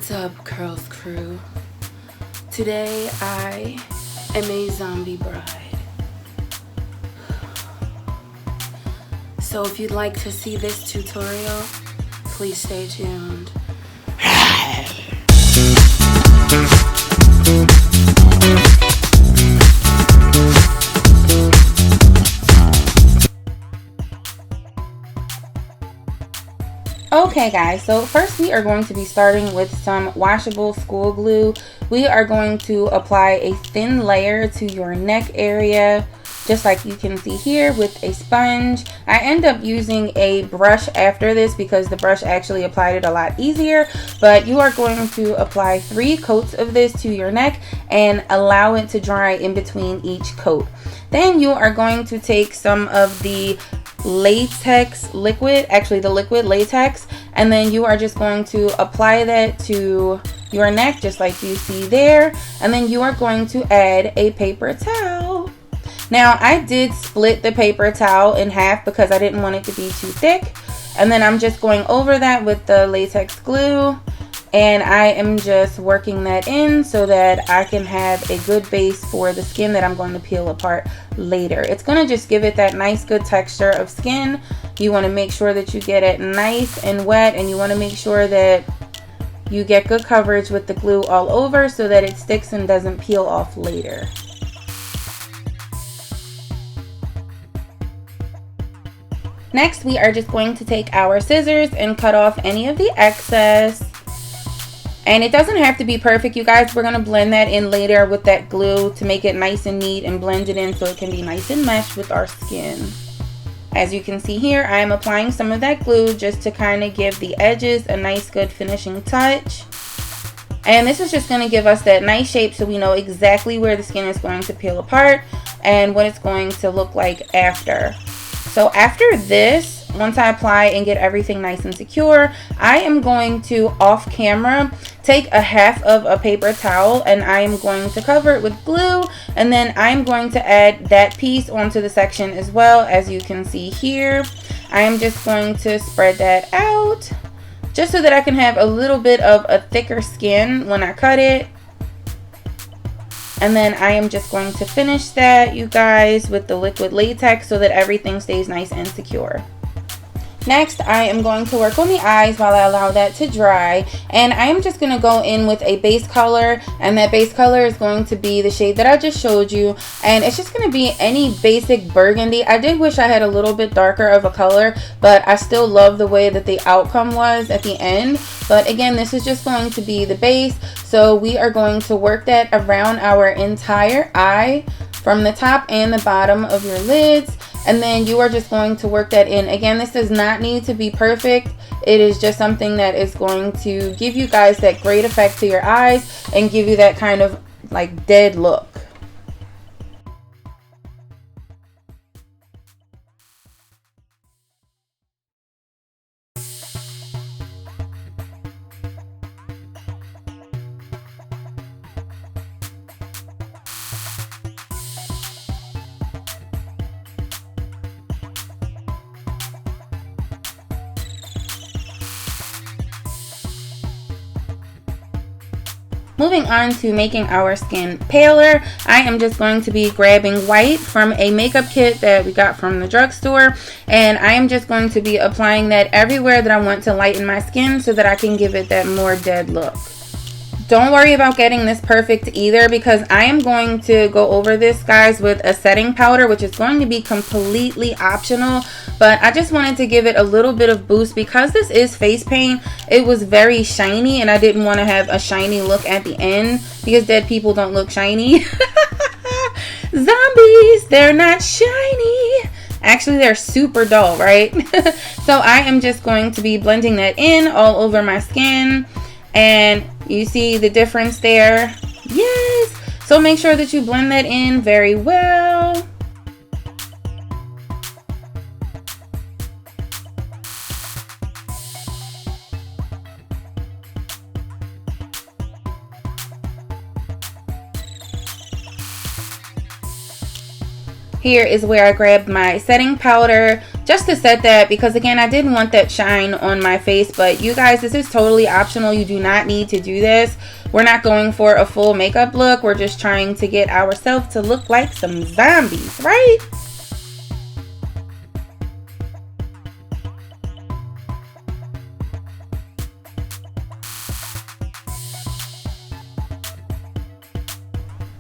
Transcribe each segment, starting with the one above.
What's up, Curls Crew? Today I am a zombie bride. So if you'd like to see this tutorial, please stay tuned. Okay guys, so first we are going to be starting with some washable school glue. We are going to apply a thin layer to your neck area, just like you can see here, with a sponge. I end up using a brush after this because the brush actually applied it a lot easier, but you are going to apply 3 coats of this to your neck and allow it to dry in between each coat. Then you are going to take some of the latex liquid, actually the liquid latex, and then you are just going to apply that to your neck just like you see there, and then you are going to add a paper towel. Now I did split the paper towel in half because I didn't want it to be too thick, and then I'm just going over that with the latex glue, and I am just working that in so that I can have a good base for the skin that I'm going to peel apart later. It's going to just give it that nice good texture of skin. You want to make sure that you get it nice and wet, and you want to make sure that you get good coverage with the glue all over so that it sticks and doesn't peel off later. Next, we are just going to take our scissors and cut off any of the excess. And it doesn't have to be perfect, you guys. We're going to blend that in later with that glue to make it nice and neat and blend it in so it can be nice and meshed with our skin. As you can see here, I am applying some of that glue just to kind of give the edges a nice good finishing touch. And this is just going to give us that nice shape so we know exactly where the skin is going to peel apart and what it's going to look like after. So after this, once I apply and get everything nice and secure, I am going to, off camera, take a half of a paper towel and I am going to cover it with glue, and then I'm going to add that piece onto the section as well. As you can see here, I am just going to spread that out just so that I can have a little bit of a thicker skin when I cut it. And then I am just going to finish that, you guys, with the liquid latex so that everything stays nice and secure. Next, I am going to work on the eyes while I allow that to dry, and I am just going to go in with a base color, and that base color is going to be the shade that I just showed you, and it's just going to be any basic burgundy. I did wish I had a little bit darker of a color, but I still love the way that the outcome was at the end. But again, this is just going to be the base, so we are going to work that around our entire eye from the top and the bottom of your lids. And then you are just going to work that in. Again, this does not need to be perfect. It is just something that is going to give you guys that great effect to your eyes and give you that kind of like dead look. Moving on to making our skin paler, I am just going to be grabbing white from a makeup kit that we got from the drugstore, and I am just going to be applying that everywhere that I want to lighten my skin so that I can give it that more dead look. Don't worry about getting this perfect either, because I am going to go over this, guys, with a setting powder, which is going to be completely optional, but I just wanted to give it a little bit of boost because this is face paint. It was very shiny, and I didn't want to have a shiny look at the end because dead people don't look shiny. Zombies, they're not shiny. Actually, they're super dull, right? So I am just going to be blending that in all over my skin. And you see the difference there? Yes! So make sure that you blend that in very well. Here is where I grabbed my setting powder just to set that, because again, I didn't want that shine on my face. But you guys, this is totally optional. You do not need to do this. We're not going for a full makeup look. We're just trying to get ourselves to look like some zombies, right?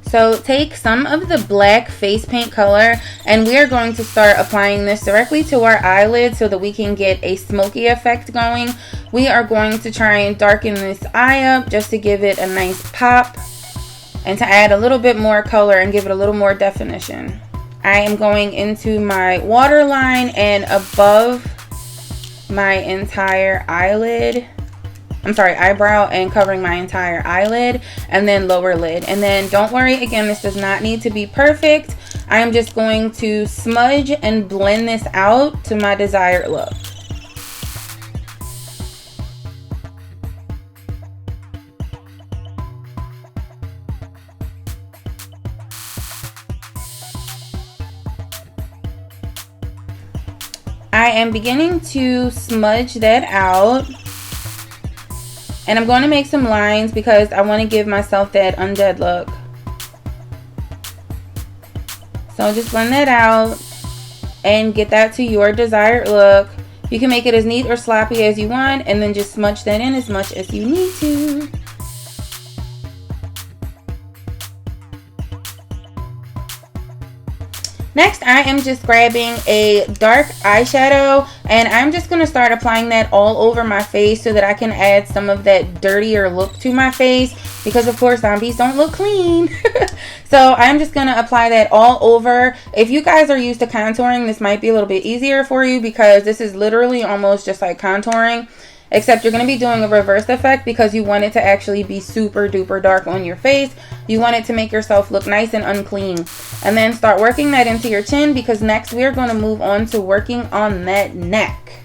So take some of the black face paint color, and we are going to start applying this directly to our eyelid so that we can get a smoky effect going. We are going to try and darken this eye up just to give it a nice pop and to add a little bit more color and give it a little more definition. I am going into my waterline and above my entire eyelid. I'm sorry, eyebrow, and covering my entire eyelid, and then lower lid. And then don't worry, again, this does not need to be perfect. I am just going to smudge and blend this out to my desired look. I am beginning to smudge that out. And I'm going to make some lines because I want to give myself that undead look. So just blend that out and get that to your desired look. You can make it as neat or sloppy as you want, and then just smudge that in as much as you need to. Next, I am just grabbing a dark eyeshadow, and I'm just going to start applying that all over my face so that I can add some of that dirtier look to my face, because of course zombies don't look clean. So I'm just going to apply that all over. If you guys are used to contouring, this might be a little bit easier for you, because this is literally almost just like contouring. Except you're going to be doing a reverse effect because you want it to actually be super duper dark on your face. You want it to make yourself look nice and unclean. And then start working that into your chin, because next we are going to move on to working on that neck.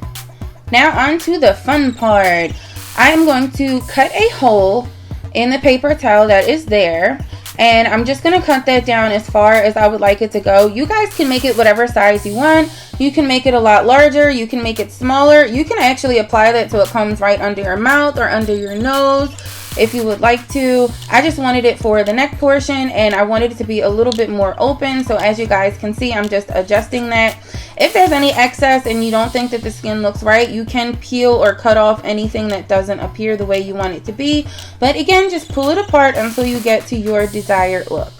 Now on to the fun part. I am going to cut a hole in the paper towel that is there. And I'm just going to cut that down as far as I would like it to go. You guys can make it whatever size you want. You can make it a lot larger. You can make it smaller. You can actually apply that so it comes right under your mouth or under your nose if you would like to. I just wanted it for the neck portion, and I wanted it to be a little bit more open. So as you guys can see, I'm just adjusting that. If there's any excess and you don't think that the skin looks right, you can peel or cut off anything that doesn't appear the way you want it to be. But again, just pull it apart until you get to your desired look.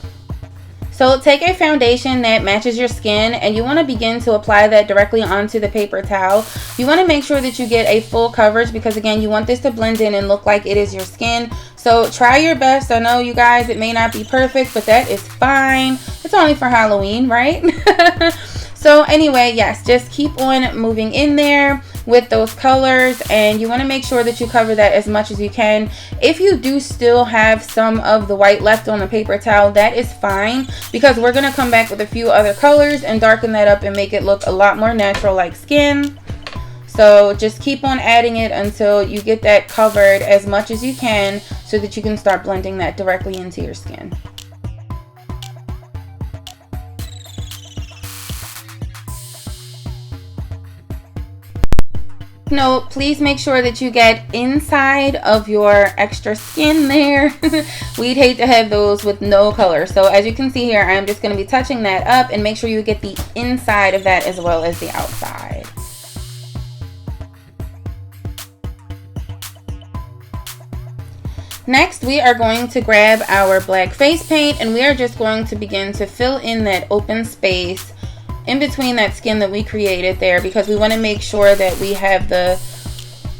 So take a foundation that matches your skin, and you want to begin to apply that directly onto the paper towel. You want to make sure that you get a full coverage, because again, you want this to blend in and look like it is your skin. So try your best. I know you guys, it may not be perfect, but that is fine. It's only for Halloween, right? So anyway, yes, just keep on moving in there with those colors, and you want to make sure that you cover that as much as you can. If you do still have some of the white left on the paper towel, that is fine, because we're going to come back with a few other colors and darken that up and make it look a lot more natural like skin. So just keep on adding it until you get that covered as much as you can, so that you can start blending that directly into your skin. Note, please make sure that you get inside of your extra skin there. We'd hate to have those with no color. So as you can see here, I'm just going to be touching that up, and make sure you get the inside of that as well as the outside. Next, we are going to grab our black face paint, and we are just going to begin to fill in that open space in between that skin that we created there, because we want to make sure that we have the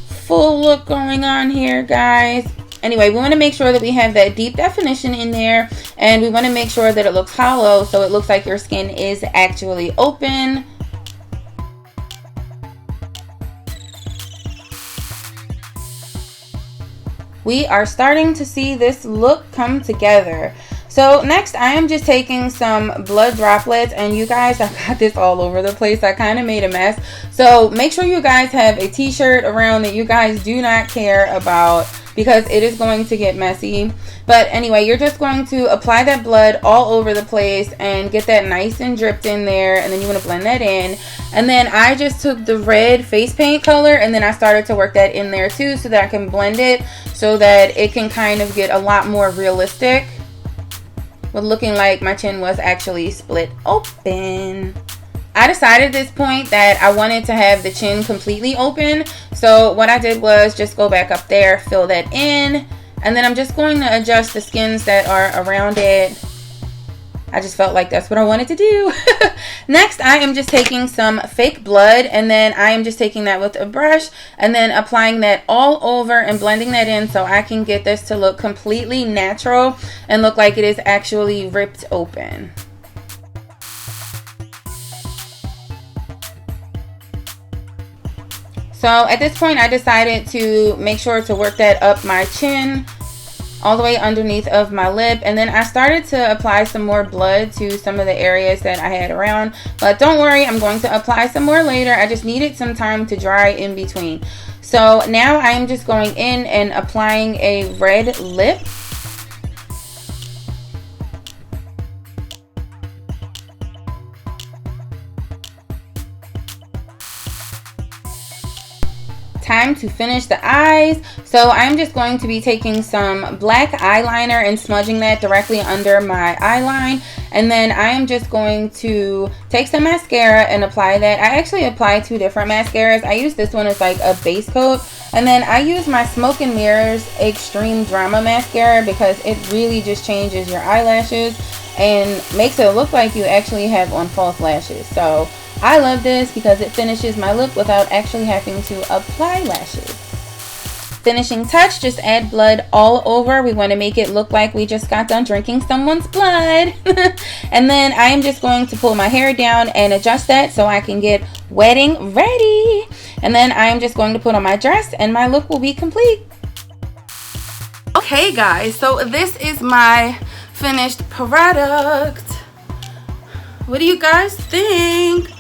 full look going on here, guys. Anyway, we want to make sure that we have that deep definition in there, and we want to make sure that it looks hollow, so it looks like your skin is actually open. We are starting to see this look come together. So next, I am just taking some blood droplets, and you guys, I got this all over the place. I kind of made a mess. So make sure you guys have a t-shirt around that you guys do not care about because it is going to get messy. But anyway, you're just going to apply that blood all over the place and get that nice and dripped in there, and then you want to blend that in. And then I just took the red face paint color and then I started to work that in there too, so that I can blend it so that it can kind of get a lot more realistic, with looking like my chin was actually split open. I decided at this point that I wanted to have the chin completely open, so what I did was just go back up there, fill that in, and then I'm just going to adjust the skins that are around it. I just felt like that's what I wanted to do. Next, I am just taking some fake blood, and then I am just taking that with a brush and then applying that all over and blending that in so I can get this to look completely natural and look like it is actually ripped open. So at this point, I decided to make sure to work that up my chin, all the way underneath of my lip, and then I started to apply some more blood to some of the areas that I had around, but don't worry, I'm going to apply some more later. I just needed some time to dry in between. So now I am just going in and applying a red lip. Time to finish the eyes. So I'm just going to be taking some black eyeliner and smudging that directly under my eye line, and then I am just going to take some mascara and apply that. I actually apply 2 different mascaras. I use this one as like a base coat, and then I use my Smoke and Mirrors Extreme Drama Mascara because it really just changes your eyelashes and makes it look like you actually have on false lashes. So I love this because it finishes my look without actually having to apply lashes. Finishing touch, just add blood all over. We want to make it look like we just got done drinking someone's blood. And then I am just going to pull my hair down and adjust that so I can get wedding ready. And then I am just going to put on my dress and my look will be complete. Okay guys, so this is my finished product. What do you guys think?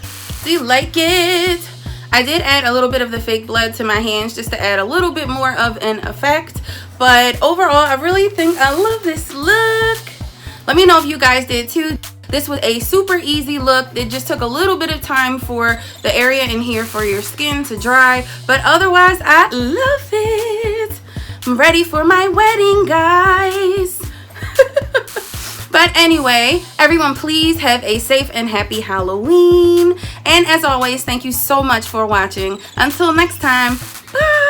Do you like it? I did add a little bit of the fake blood to my hands just to add a little bit more of an effect, but overall I really think I love this look. Let me know if you guys did too. This was a super easy look. It just took a little bit of time for the area in here for your skin to dry, but otherwise I love it. I'm ready for my wedding, guys. But anyway, everyone, please have a safe and happy Halloween. And as always, thank you so much for watching. Until next time, bye.